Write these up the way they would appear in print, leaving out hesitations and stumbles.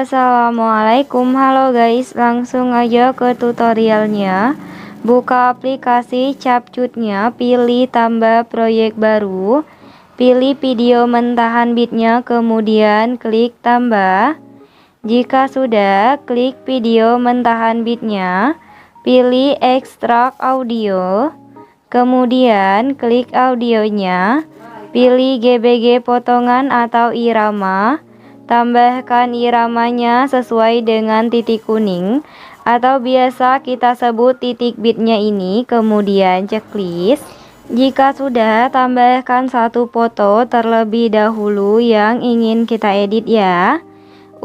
Assalamualaikum, halo guys, langsung aja ke tutorialnya. Buka aplikasi CapCutnya, pilih tambah proyek baru, pilih video mentahan bitnya, kemudian klik tambah. Jika sudah, klik video mentahan bitnya, pilih ekstrak audio, kemudian klik audionya, pilih GBG potongan atau irama. Tambahkan iramanya sesuai dengan titik kuning atau biasa kita sebut titik bitnya ini, kemudian checklist. Jika sudah, tambahkan satu foto terlebih dahulu yang ingin kita edit ya.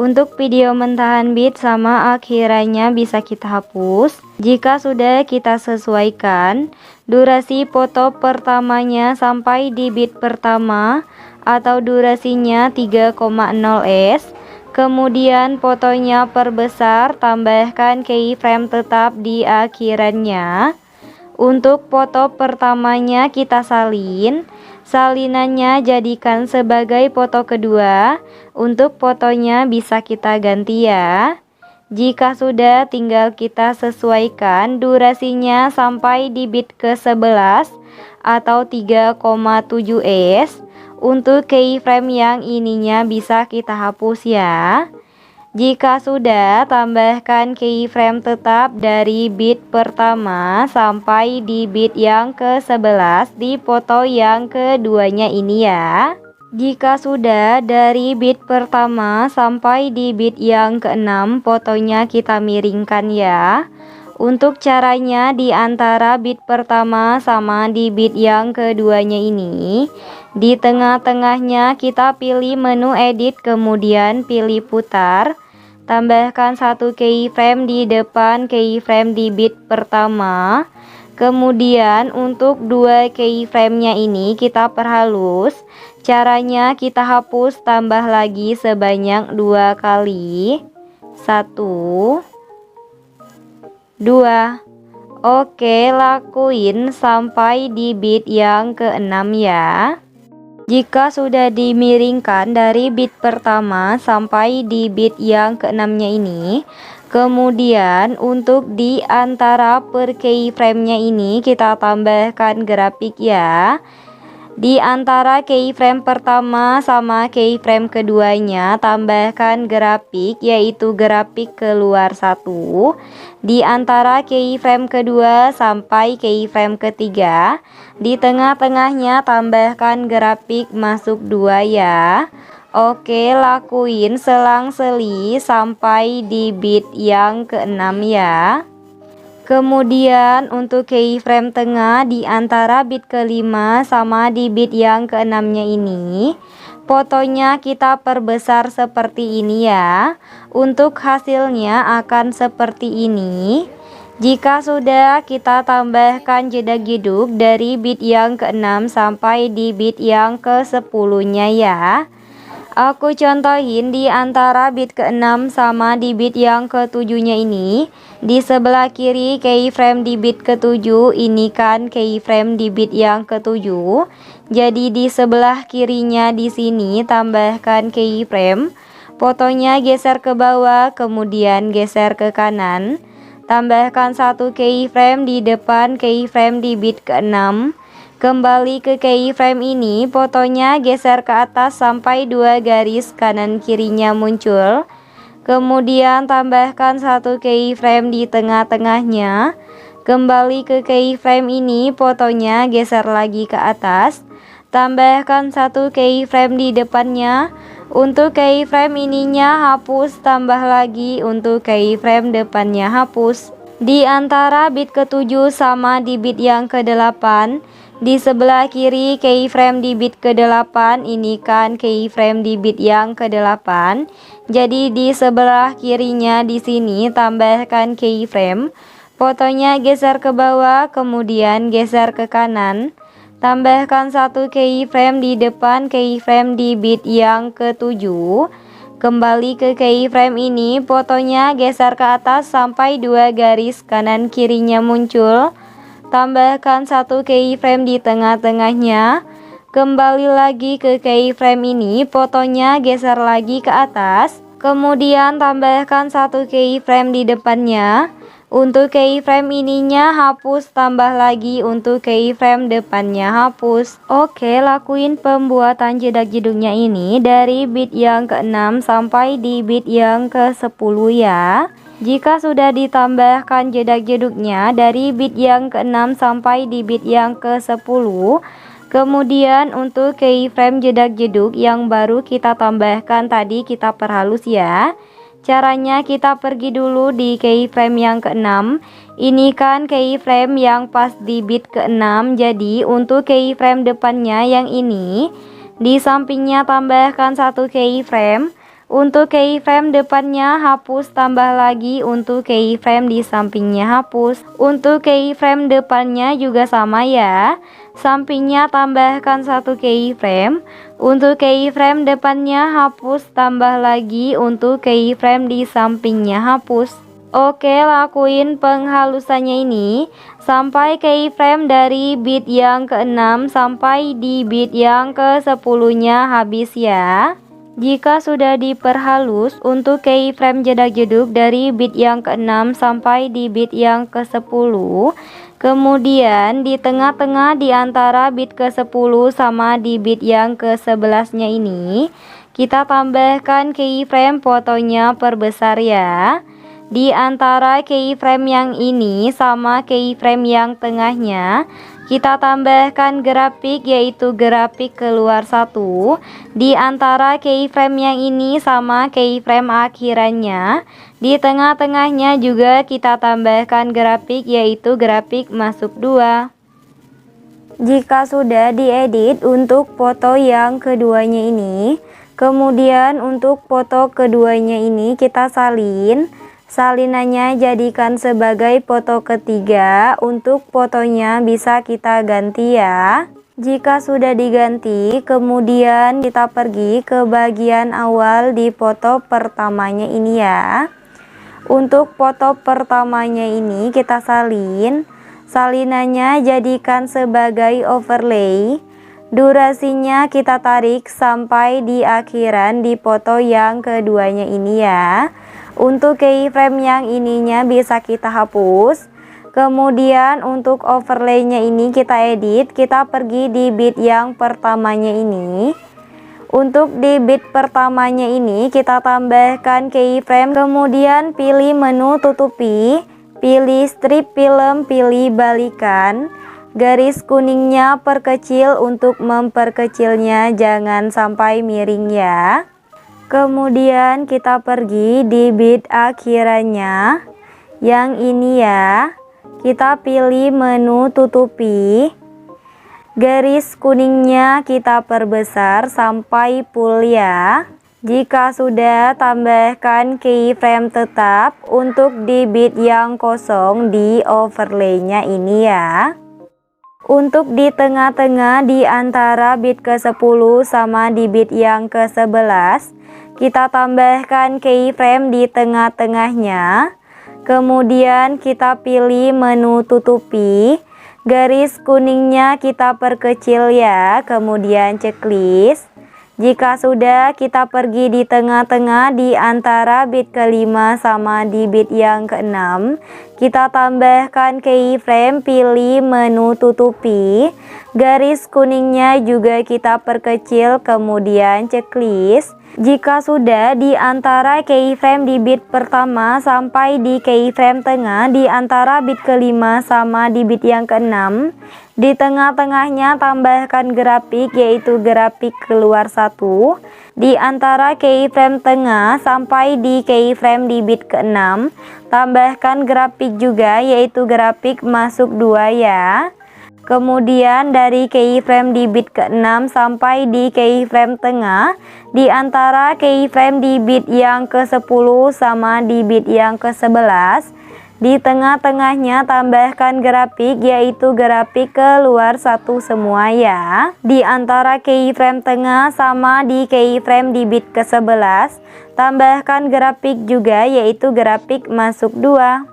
Untuk video mentahan bit sama akhirannya bisa kita hapus. Jika sudah, kita sesuaikan durasi foto pertamanya sampai di bit pertama atau durasinya 3,0 s. Kemudian fotonya perbesar, tambahkan keyframe tetap di akhirannya. Untuk foto pertamanya kita salin, salinannya jadikan sebagai foto kedua. Untuk fotonya bisa kita ganti ya. Jika sudah, tinggal kita sesuaikan durasinya sampai di bit ke-11 atau 3,7 s. Untuk keyframe yang ininya bisa kita hapus ya. Jika sudah, tambahkan keyframe tetap dari bit pertama sampai di bit yang ke-11 di foto yang keduanya ini ya. Jika sudah, dari bit pertama sampai di bit yang ke-6 fotonya kita miringkan ya. Untuk caranya, di antara bit pertama sama di bit yang keduanya ini, di tengah-tengahnya kita pilih menu edit, kemudian pilih putar. Tambahkan satu keyframe di depan keyframe di bit pertama. Kemudian untuk dua keyframe-nya ini kita perhalus. Caranya kita hapus, tambah lagi sebanyak 2 kali. 1, 2. Oke, lakuin sampai di bit yang ke-6 ya. Jika sudah dimiringkan dari bit pertama sampai di bit yang ke-6-nya ini, kemudian untuk di antara per keyframe-nya ini kita tambahkan grafik ya. Di antara keyframe pertama sama keyframe keduanya tambahkan grafik, yaitu grafik keluar 1. Di antara keyframe kedua sampai keyframe ketiga, di tengah-tengahnya tambahkan grafik masuk 2 ya. Oke, lakuin selang-seli sampai di bit yang ke-6 ya. Kemudian untuk keyframe tengah di antara bit ke-5 sama di bit yang ke-6-nya ini, fotonya kita perbesar seperti ini ya. Untuk hasilnya akan seperti ini. Jika sudah, kita tambahkan jeda jeduk dari bit yang ke-6 sampai di bit yang ke-10-nya ya. Aku contohin di antara bit ke-6 sama di bit yang ke-7-nya ini. Di sebelah kiri keyframe di bit ke-7, ini kan keyframe di bit yang ke-7. Jadi di sebelah kirinya di sini tambahkan keyframe. Fotonya geser ke bawah, kemudian geser ke kanan. Tambahkan satu keyframe di depan keyframe di bit ke-6. Kembali ke keyframe ini, fotonya geser ke atas sampai 2 garis kanan kirinya muncul. Kemudian tambahkan satu keyframe di tengah-tengahnya. Kembali ke keyframe ini, fotonya geser lagi ke atas. Tambahkan satu keyframe di depannya. Untuk keyframe ininya hapus, tambah lagi untuk keyframe depannya hapus. Di antara bit ke-7 sama di bit yang ke-8, di sebelah kiri keyframe di bit ke-8, ini kan keyframe di bit yang ke-8. Jadi di sebelah kirinya di sini tambahkan keyframe. Fotonya geser ke bawah, kemudian geser ke kanan. Tambahkan satu keyframe di depan keyframe di bit yang ke-7. Kembali ke keyframe ini, fotonya geser ke atas sampai 2 garis kanan kirinya muncul. Tambahkan satu keyframe di tengah-tengahnya. Kembali lagi ke keyframe ini, fotonya geser lagi ke atas. Kemudian tambahkan satu keyframe di depannya. Untuk keyframe ininya hapus, tambah lagi untuk keyframe depannya hapus. Oke, lakuin pembuatan jedak-jeduknya ini dari bit yang ke-6 sampai di bit yang ke-10 ya. Jika sudah ditambahkan jedak-jeduknya dari bit yang ke-6 sampai di bit yang ke-10, kemudian untuk keyframe jedak-jeduk yang baru kita tambahkan tadi kita perhalus ya. Caranya kita pergi dulu di keyframe yang ke-6. Ini kan keyframe yang pas di bit ke-6. Jadi untuk keyframe depannya yang ini, di sampingnya tambahkan satu keyframe. Untuk keyframe depannya hapus, tambah lagi untuk keyframe di sampingnya hapus. Untuk keyframe depannya juga sama ya. Sampingnya tambahkan satu keyframe. Untuk keyframe depannya hapus, tambah lagi untuk keyframe di sampingnya hapus. Oke, lakuin penghalusannya ini sampai keyframe dari bit yang ke-6 sampai di bit yang ke-10-nya habis ya. Jika sudah diperhalus untuk keyframe jedak-jeduk dari bit yang ke-6 sampai di bit yang ke-10, kemudian di tengah-tengah di antara bit ke-10 sama di bit yang ke-11-nya ini, kita tambahkan keyframe fotonya perbesar ya. Di antara keyframe yang ini sama keyframe yang tengahnya, kita tambahkan grafik yaitu grafik keluar satu. Di antara keyframe yang ini sama keyframe akhirannya, di tengah-tengahnya juga kita tambahkan grafik yaitu grafik masuk 2. Jika sudah diedit untuk foto yang keduanya ini, kemudian untuk foto keduanya ini kita salin. Salinannya jadikan sebagai foto ketiga. Untuk fotonya bisa kita ganti ya. Jika sudah diganti, kemudian kita pergi ke bagian awal di foto pertamanya ini ya. Untuk foto pertamanya ini kita salin. Salinannya jadikan sebagai overlay. Durasinya kita tarik sampai di akhiran di foto yang keduanya ini ya. Untuk keyframe yang ininya bisa kita hapus. Kemudian untuk overlaynya ini kita edit. Kita pergi di bit yang pertamanya ini. Untuk di bit pertamanya ini kita tambahkan keyframe. Kemudian pilih menu tutupi. Pilih strip film, pilih balikan. Garis kuningnya perkecil untuk memperkecilnya, jangan sampai miring ya. Kemudian kita pergi di bit akhirannya yang ini ya. Kita pilih menu tutupi. Garis kuningnya kita perbesar sampai full ya. Jika sudah, tambahkan keyframe tetap untuk di bit yang kosong di overlaynya ini ya. Untuk di tengah-tengah di antara bit ke-10 sama di bit yang ke-11, kita tambahkan keyframe di tengah-tengahnya. Kemudian kita pilih menu tutupi. Garis kuningnya kita perkecil ya. Kemudian checklist. Jika sudah, kita pergi di tengah-tengah di antara bit ke-5 sama di bit yang ke-6. Kita tambahkan keyframe, pilih menu tutupi. Garis kuningnya juga kita perkecil, kemudian checklist. Jika sudah, di antara keyframe di bit pertama sampai di keyframe tengah di antara bit ke-5 sama di bit yang ke-6, di tengah-tengahnya tambahkan grafik yaitu grafik keluar satu. Di antara keyframe tengah sampai di keyframe di bit ke-6, tambahkan grafik juga yaitu grafik masuk 2 ya. Kemudian dari keyframe di bit ke-6 sampai di keyframe tengah, di antara keyframe di bit yang ke-10 sama di bit yang ke-11, di tengah-tengahnya tambahkan grafik yaitu grafik keluar satu semua ya. Di antara keyframe tengah sama di keyframe di bit ke-11, tambahkan grafik juga yaitu grafik masuk 2.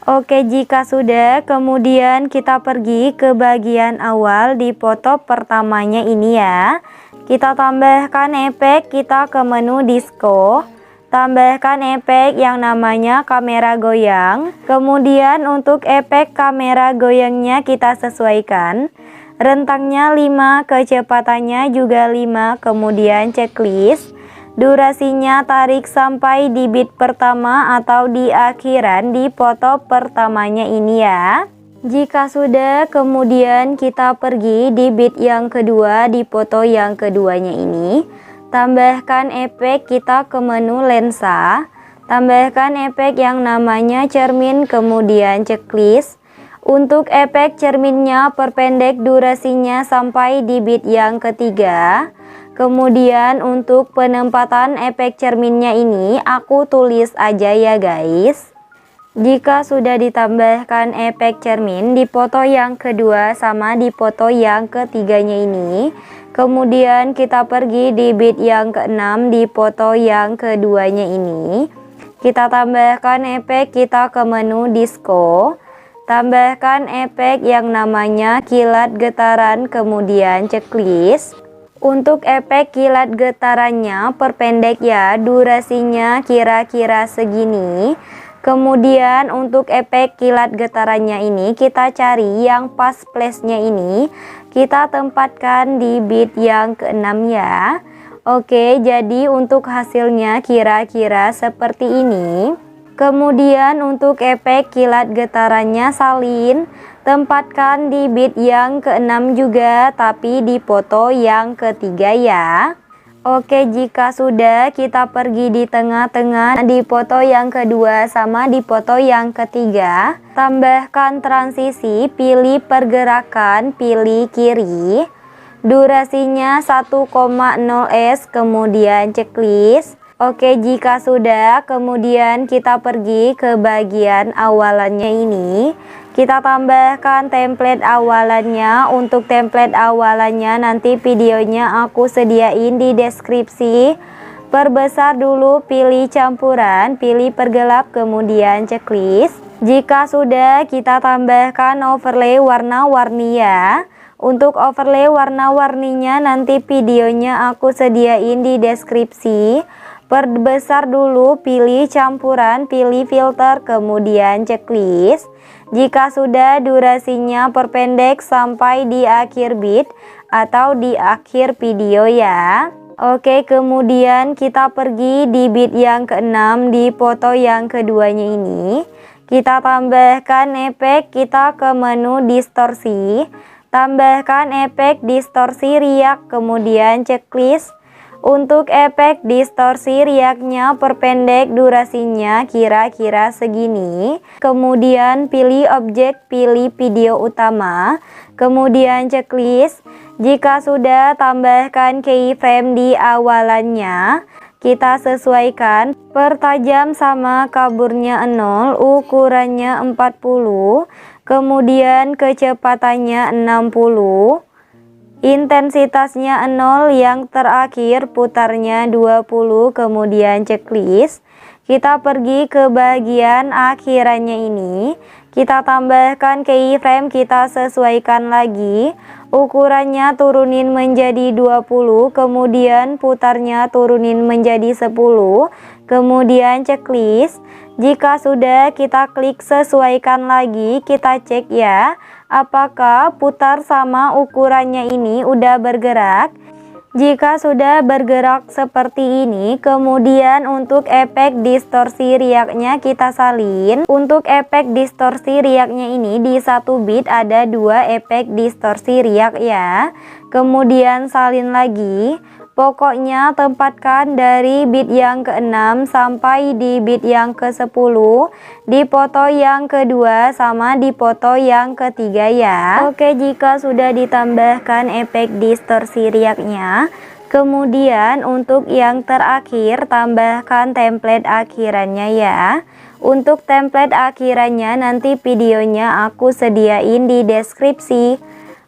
Oke, jika sudah, kemudian kita pergi ke bagian awal di foto pertamanya ini ya. Kita tambahkan efek, kita ke menu disco. tambahkan efek yang namanya kamera goyang. Kemudian untuk efek kamera goyangnya kita sesuaikan. Rentangnya 5, kecepatannya juga 5, kemudian checklist. Durasinya tarik sampai di bit pertama atau di akhiran di foto pertamanya ini ya. Jika sudah, kemudian kita pergi di bit yang kedua di foto yang keduanya ini. Tambahkan efek kita ke menu lensa. Tambahkan efek yang namanya cermin, kemudian checklist. Untuk efek cerminnya perpendek durasinya sampai di bit yang ketiga. Kemudian untuk penempatan efek cerminnya ini aku tulis aja ya guys. Jika sudah ditambahkan efek cermin di foto yang kedua sama di foto yang ketiganya ini, kemudian kita pergi di bit yang keenam di foto yang keduanya ini. Kita tambahkan efek kita ke menu disco. Tambahkan efek yang namanya kilat getaran, kemudian checklist. Untuk efek kilat getarannya perpendek ya, durasinya kira-kira segini. Kemudian untuk efek kilat getarannya ini kita cari yang pas flashnya ini, kita tempatkan di bit yang keenam ya. Oke, jadi untuk hasilnya kira-kira seperti ini. Kemudian untuk efek kilat getarannya salin, tempatkan di bit yang keenam juga, tapi di foto yang ketiga ya. Oke, jika sudah, kita pergi di tengah-tengah di foto yang kedua sama di foto yang ketiga. Tambahkan transisi, pilih pergerakan, pilih kiri. Durasinya 1,0 s, kemudian checklist. Oke, jika sudah, kemudian kita pergi ke bagian awalannya ini. Kita tambahkan template awalannya. Untuk template awalannya nanti videonya aku sediain di deskripsi. Perbesar dulu, pilih campuran, pilih pergelap, kemudian checklist. Jika sudah, kita tambahkan overlay warna-warni ya. Untuk overlay warna-warninya nanti videonya aku sediain di deskripsi. Perbesar dulu, pilih campuran, pilih filter, kemudian checklist. Jika sudah, durasinya perpendek sampai di akhir bit atau di akhir video ya. Oke, kemudian kita pergi di bit yang keenam di foto yang keduanya ini. Kita tambahkan efek kita ke menu distorsi. Tambahkan efek distorsi riak, kemudian checklist. Untuk efek distorsi riaknya perpendek durasinya kira-kira segini. Kemudian pilih objek, pilih video utama, kemudian checklist. Jika sudah, tambahkan keyframe di awalannya. Kita sesuaikan pertajam sama kaburnya 0, ukurannya 40, kemudian kecepatannya 60. Intensitasnya 0, yang terakhir putarnya 20, kemudian checklist. Kita pergi ke bagian akhirannya ini. Kita tambahkan keyframe, kita sesuaikan lagi. Ukurannya turunin menjadi 20, kemudian putarnya turunin menjadi 10, kemudian checklist. Jika sudah, kita klik sesuaikan lagi, kita cek ya, apakah putar sama ukurannya ini udah bergerak. Jika sudah bergerak seperti ini, kemudian untuk efek distorsi riaknya kita salin. Untuk efek distorsi riaknya ini di 1 bit ada 2 efek distorsi riak ya. Kemudian salin lagi. Pokoknya tempatkan dari bit yang ke-6 sampai di bit yang ke-10 di foto yang kedua sama di foto yang ketiga ya. Oke, jika sudah ditambahkan efek distorsi riaknya, kemudian untuk yang terakhir tambahkan template akhirannya ya. Untuk template akhirannya nanti videonya aku sediain di deskripsi.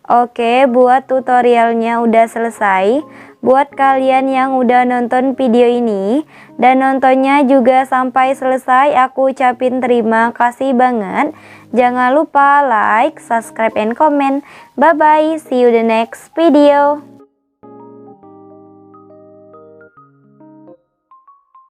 Oke, buat tutorialnya udah selesai. Buat kalian yang udah nonton video ini dan nontonnya juga sampai selesai, aku ucapin terima kasih banget. Jangan lupa like, subscribe, and comment. Bye bye, see you the next video.